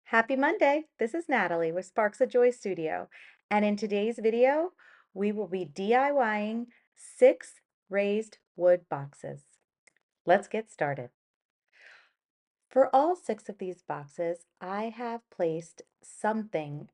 Happy Monday! This is Natalie with Sparks of Joy Studio, and in today's video, we will be DIYing 6 raised wood boxes. Let's get started. For all 6 of these boxes, I have placed something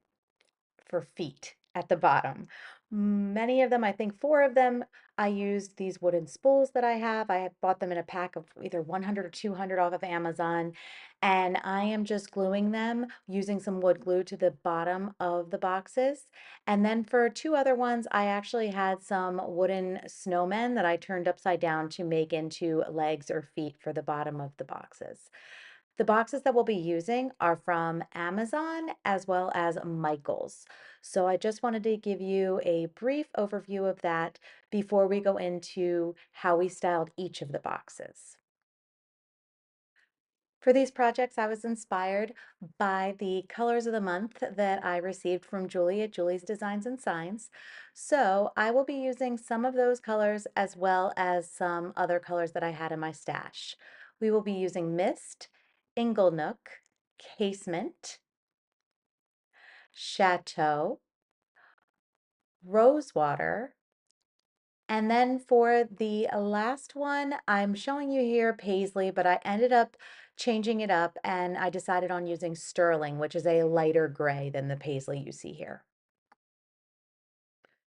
for feet at the bottom. Many of them, I think 4 of them, I used these wooden spools that I have. I had bought them in a pack of either 100 or 200 off of Amazon, and I am just gluing them using some wood glue to the bottom of the boxes. And then for 2 other ones, I actually had some wooden snowmen that I turned upside down to make into legs or feet for the bottom of the boxes. The boxes that we'll be using are from Amazon as well as Michaels. So I just wanted to give you a brief overview of that before we go into how we styled each of the boxes. For these projects, I was inspired by the colors of the month that I received from Julie at Julie's Designs and Signs. So I will be using some of those colors as well as some other colors that I had in my stash. We will be using Mist, Inglenook, Casement, Chateau, Rosewater, and then for the last one, I'm showing you here Paisley, but I ended up changing it up and I decided on using Sterling, which is a lighter gray than the Paisley you see here.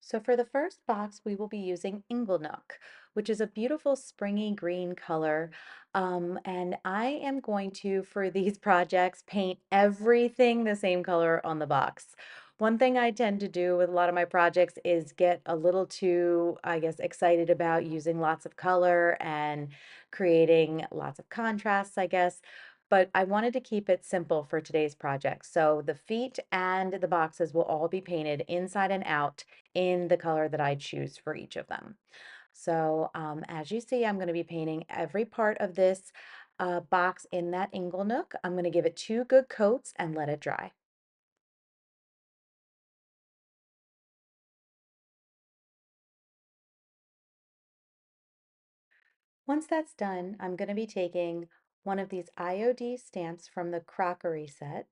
So for the first box, we will be using Inglenook, which is a beautiful springy green color. And I am going to, for these projects, paint everything the same color on the box. One thing I tend to do with a lot of my projects is get a little too, I guess, excited about using lots of color and creating lots of contrasts, I guess. But I wanted to keep it simple for today's project. So the feet and the boxes will all be painted inside and out in the color that I choose for each of them. So as you see, I'm going to be painting every part of this box in that Inglenook. I'm going to give it 2 good coats and let it dry. Once that's done, I'm going to be taking one of these IOD stamps from the Crockery set,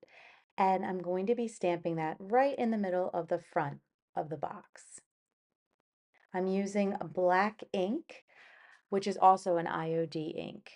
and I'm going to be stamping that right in the middle of the front of the box. I'm using black ink, which is also an IOD ink.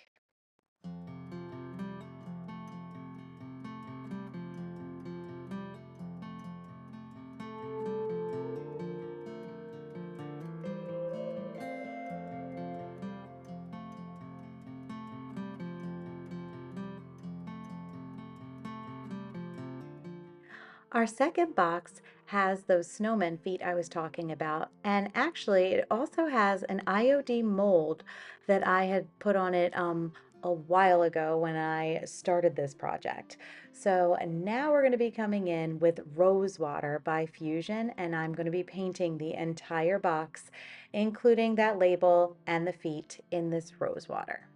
Our second box has those snowman feet I was talking about, and actually it also has an IOD mold that I had put on it a while ago when I started this project. So now we're going to be coming in with Rosewater by Fusion, and I'm going to be painting the entire box, including that label and the feet in this Rosewater.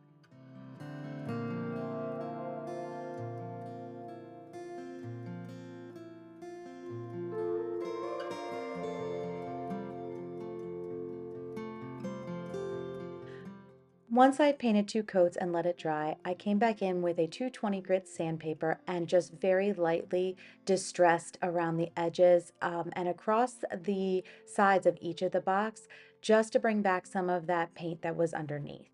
Once I painted 2 coats and let it dry, I came back in with a 220 grit sandpaper and just very lightly distressed around the edges and across the sides of each of the box just to bring back some of that paint that was underneath.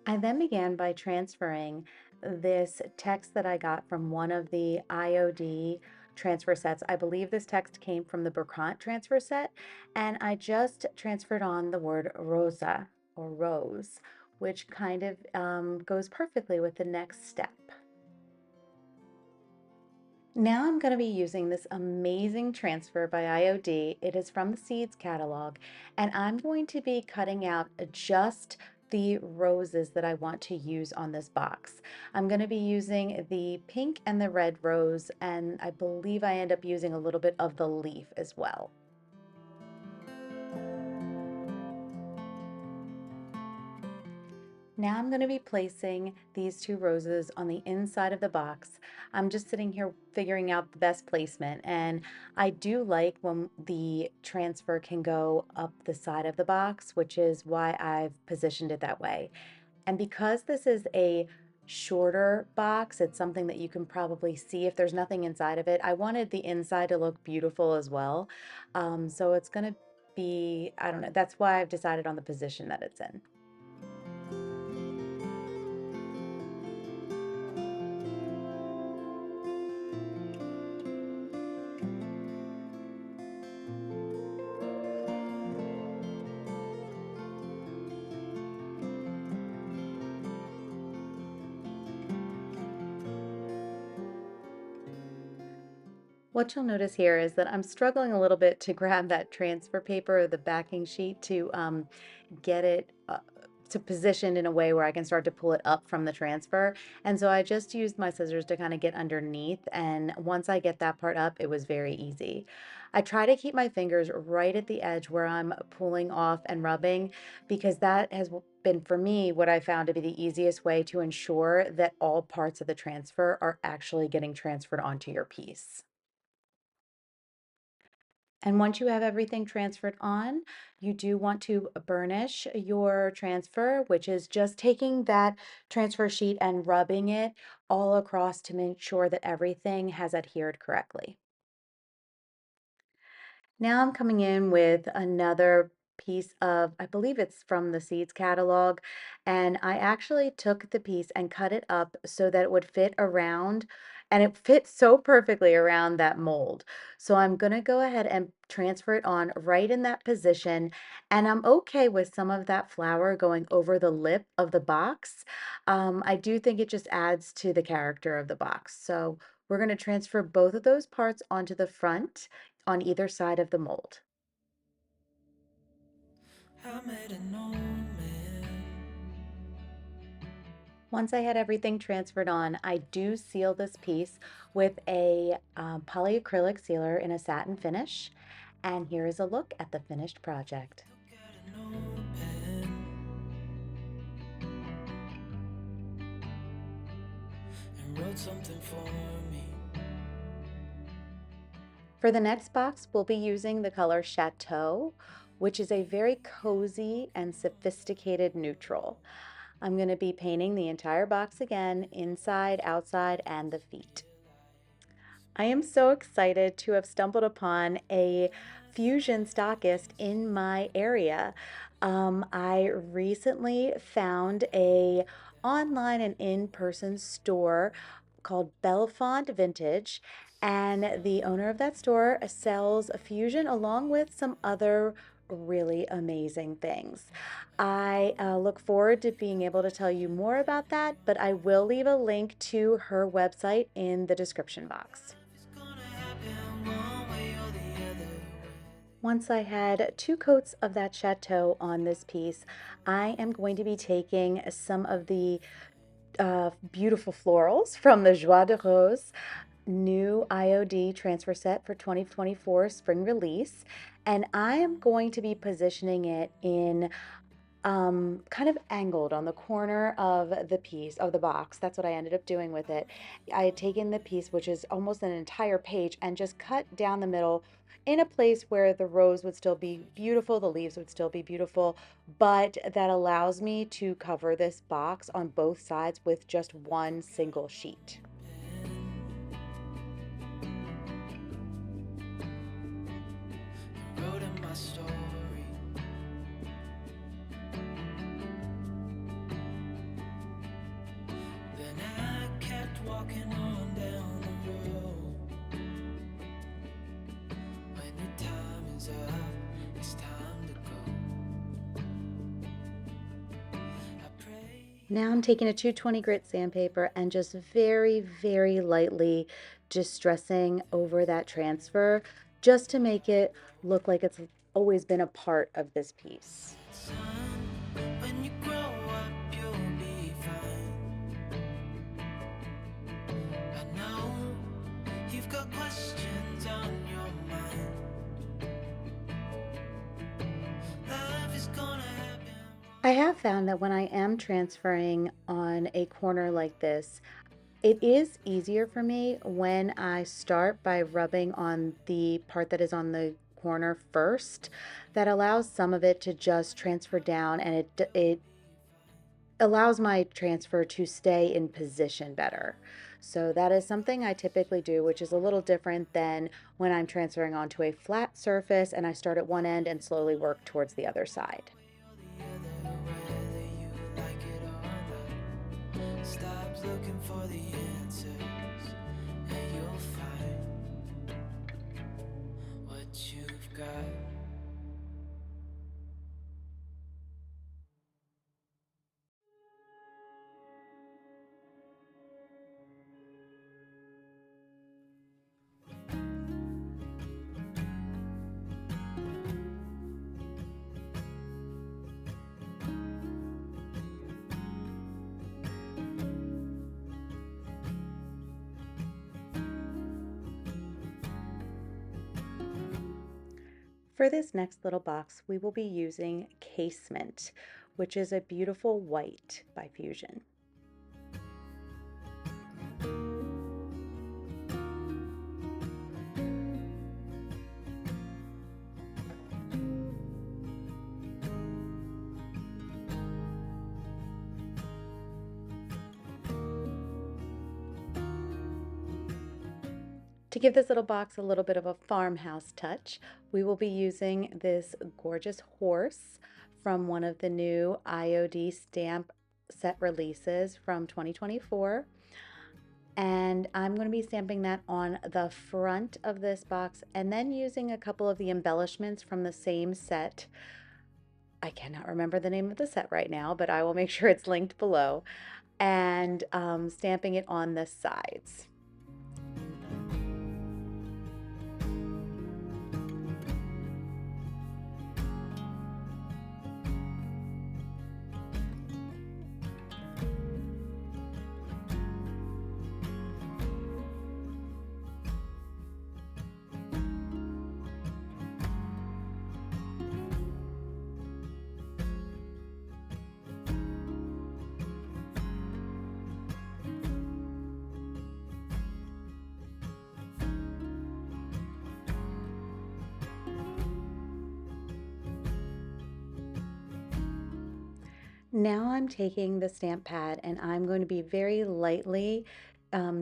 I then began by transferring this text that I got from one of the IOD transfer sets. I believe this text came from the Brocante transfer set, and I just transferred on the word rosa or rose, which kind of goes perfectly with the next step. Now I'm going to be using this amazing transfer by IOD. It is from the Seeds catalog, and I'm going to be cutting out just the roses that I want to use on this box. I'm going to be using the pink and the red rose, and I believe I end up using a little bit of the leaf as well. Now I'm going to be placing these two roses on the inside of the box. I'm just sitting here figuring out the best placement, and I do like when the transfer can go up the side of the box, which is why I've positioned it that way. And because this is a shorter box, it's something that you can probably see if there's nothing inside of it. I wanted the inside to look beautiful as well. So it's going to be, I don't know, that's why I've decided on the position that it's in. What you'll notice here is that I'm struggling a little bit to grab that transfer paper or the backing sheet to get it to position in a way where I can start to pull it up from the transfer. And so I just used my scissors to kind of get underneath. And once I get that part up, it was very easy. I try to keep my fingers right at the edge where I'm pulling off and rubbing, because that has been for me what I found to be the easiest way to ensure that all parts of the transfer are actually getting transferred onto your piece. And once you have everything transferred on, you do want to burnish your transfer, which is just taking that transfer sheet and rubbing it all across to make sure that everything has adhered correctly. Now I'm coming in with another piece of, I believe it's from the Seeds catalog, and I actually took the piece and cut it up so that it would fit around, and it fits so perfectly around that mold. So I'm gonna go ahead and transfer it on right in that position, and I'm okay with some of that flower going over the lip of the box. I do think it just adds to the character of the box. So we're gonna transfer both of those parts onto the front on either side of the mold. Once I had everything transferred on, I do seal this piece with a polyacrylic sealer in a satin finish. And here is a look at the finished project. For the next box, we'll be using the color Chateau, which is a very cozy and sophisticated neutral. I'm going to be painting the entire box again, inside, outside, and the feet. I am so excited to have stumbled upon a fusion stockist in my area. I recently found a online and in-person store called Bellefonte Vintage, and the owner of that store sells fusion along with some other really amazing things. I look forward to being able to tell you more about that, but I will leave a link to her website in the description box. Once I had 2 coats of that Chateau on this piece, I am going to be taking some of the beautiful florals from the Joie de Rose new IOD transfer set for 2024 spring release, and I am going to be positioning it in kind of angled on the corner of the piece of the box. That's what I ended up doing with it. I had taken the piece, which is almost an entire page, and just cut down the middle in a place where the rose would still be beautiful, the leaves would still be beautiful, but that allows me to cover this box on both sides with just one single sheet. Now I'm taking a 220 grit sandpaper and just very, very lightly distressing over that transfer just to make it look like it's always been a part of this piece. I I have found that when I am transferring on a corner like this, it is easier for me when I start by rubbing on the part that is on the corner first. That allows some of it to just transfer down, and it allows my transfer to stay in position better. So that is something I typically do, which is a little different than when I'm transferring onto a flat surface and I start at one end and slowly work towards the other side. Stop looking for the answers, and you'll find what you've got. For this next little box, we will be using Casement, which is a beautiful white by Fusion. To give this little box a little bit of a farmhouse touch, we will be using this gorgeous horse from one of the new IOD Stamp Set releases from 2024. And I'm going to be stamping that on the front of this box and then using a couple of the embellishments from the same set. I cannot remember the name of the set right now, but I will make sure it's linked below, and stamping it on the sides. Now I'm taking the stamp pad and I'm going to be very lightly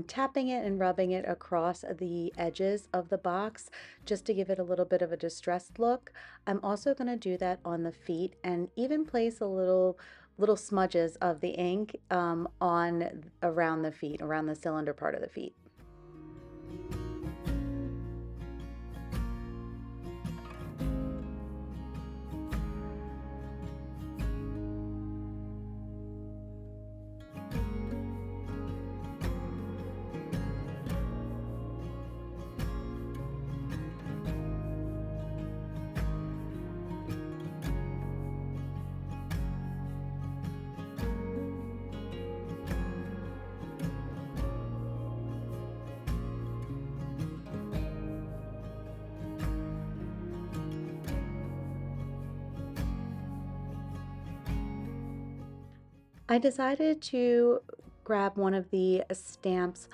tapping it and rubbing it across the edges of the box just to give it a little bit of a distressed look. I'm also going to do that on the feet and even place a little smudges of the ink on around the feet, around the cylinder part of the feet. I decided to grab one of the stamps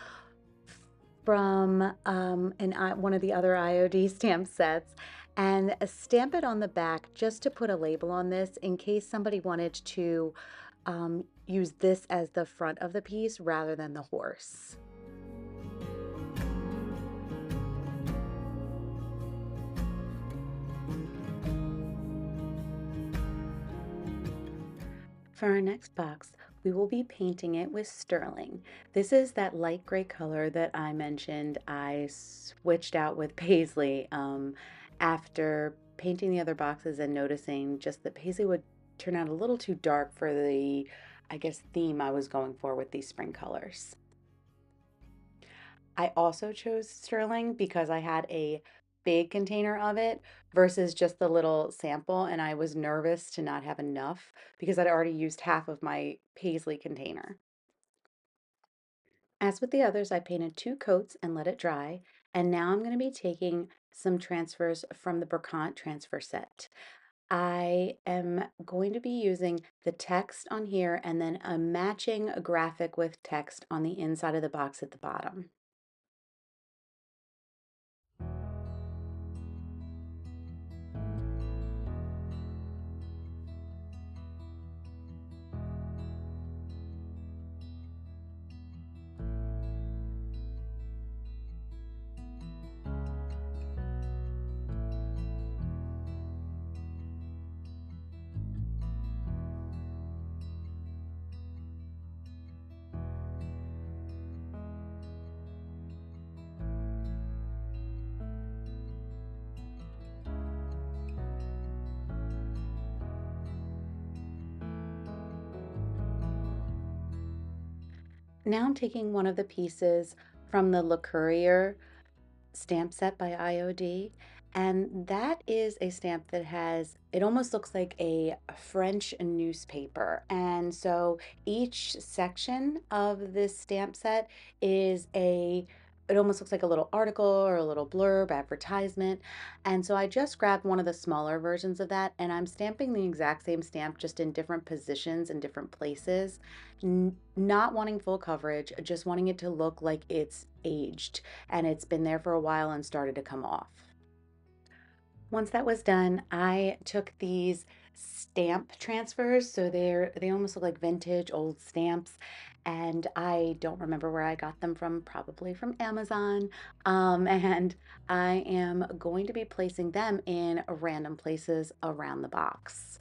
from one of the other IOD stamp sets and stamp it on the back just to put a label on this in case somebody wanted to use this as the front of the piece rather than the horse. For our next box, we will be painting it with sterling. This is that light gray color that I mentioned I switched out with paisley after painting the other boxes and noticing just that paisley would turn out a little too dark for the, I guess, theme I was going for with these spring colors. I also chose sterling because I had a big container of it versus just the little sample, and I was nervous to not have enough because I'd already used half of my paisley container. As with the others, I painted 2 coats and let it dry, and now I'm going to be taking some transfers from the Brocante transfer set. I am going to be using the text on here and then a matching graphic with text on the inside of the box at the bottom. Now I'm taking one of the pieces from the Courier Stamp Set by IOD, and that is a stamp that has, it almost looks like a French newspaper. And so each section of this stamp set is it almost looks like a little article or a little blurb, advertisement. And so I just grabbed one of the smaller versions of that, and I'm stamping the exact same stamp just in different positions and different places. Not wanting full coverage, just wanting it to look like it's aged and it's been there for a while and started to come off. Once that was done, I took these stamp transfers, so they almost look like vintage old stamps, and I don't remember where I got them from, probably from Amazon. And I am going to be placing them in random places around the box.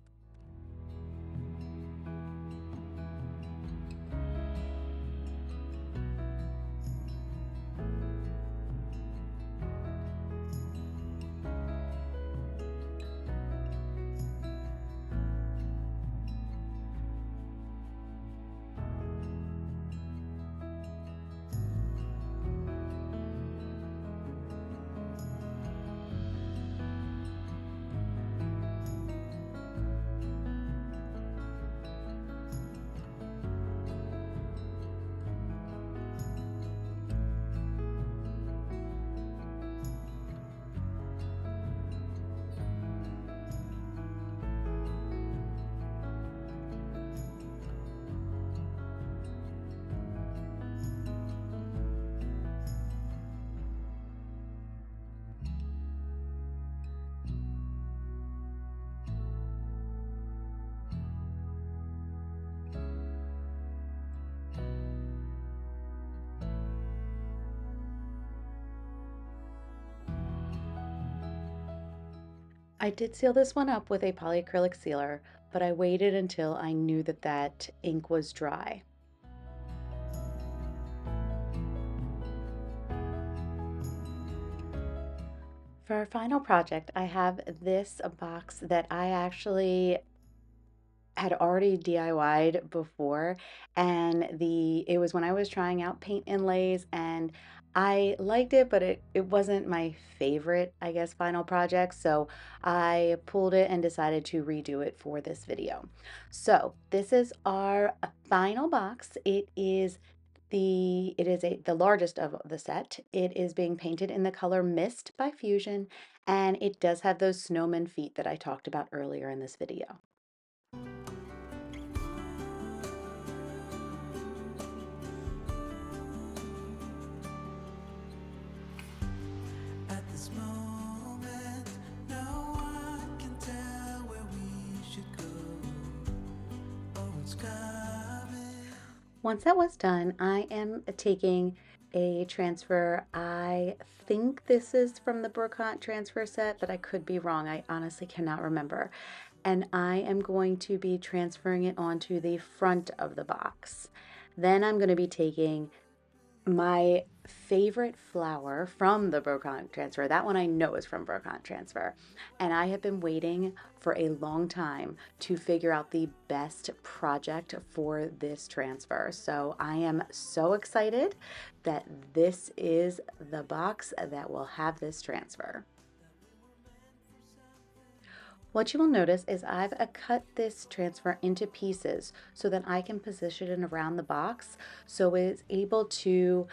I did seal this one up with a polyacrylic sealer, but I waited until I knew that that ink was dry. For our final project, I have this box that I actually had already DIY'd before, and it was when I was trying out paint inlays, and I liked it, but it wasn't my favorite, I guess, final project. So I pulled it and decided to redo it for this video. So this is our final box. The largest of the set. It is being painted in the color Mist by Fusion, and it does have those snowman feet that I talked about earlier in this video. At this moment, no one can tell where we should go. Oh, it's coming. Once that was done, I am taking a transfer. I think this is from the Brocante transfer set, but I could be wrong. I honestly cannot remember. And I am going to be transferring it onto the front of the box. Then I'm going to be taking my favorite flower from the Brocante transfer. That one I know is from Brocante transfer. And I have been waiting for a long time to figure out the best project for this transfer. So I am so excited that this is the box that will have this transfer. What you will notice is I've cut this transfer into pieces so that I can position it around the box so it's able to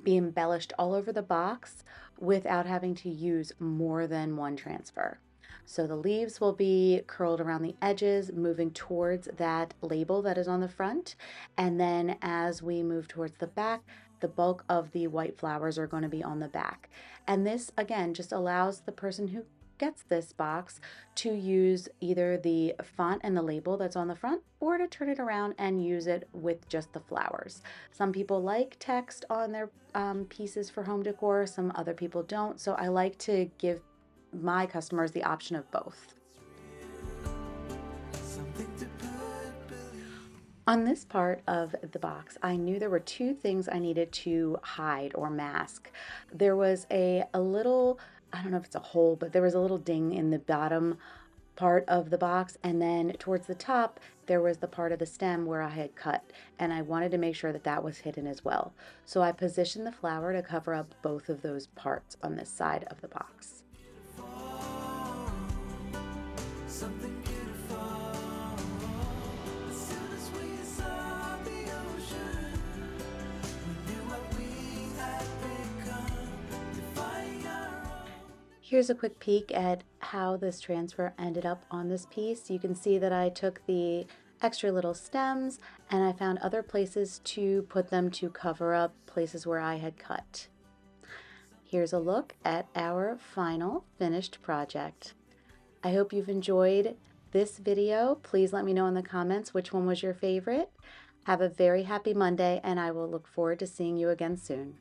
be embellished all over the box without having to use more than one transfer. So the leaves will be curled around the edges, moving towards that label that is on the front. And then as we move towards the back, the bulk of the white flowers are going to be on the back. And this, again, just allows the person who gets this box to use either the font and the label that's on the front or to turn it around and use it with just the flowers. Some people like text on their pieces for home decor, some other people don't. So I like to give my customers the option of both. On this part of the box, I knew there were two things I needed to hide or mask. There was a little, I don't know if it's a hole, but there was a little ding in the bottom part of the box, and then towards the top there was the part of the stem where I had cut, and I wanted to make sure that that was hidden as well. So I positioned the flower to cover up both of those parts on this side of the box. Something beautiful. As soon as we saw the ocean, we knew what we had become, defying our own. Here's a quick peek at how this transfer ended up on this piece. You can see that I took the extra little stems and I found other places to put them to cover up places where I had cut. Here's a look at our final finished project. I hope you've enjoyed this video. Please let me know in the comments which one was your favorite. Have a very happy Monday, and I will look forward to seeing you again soon.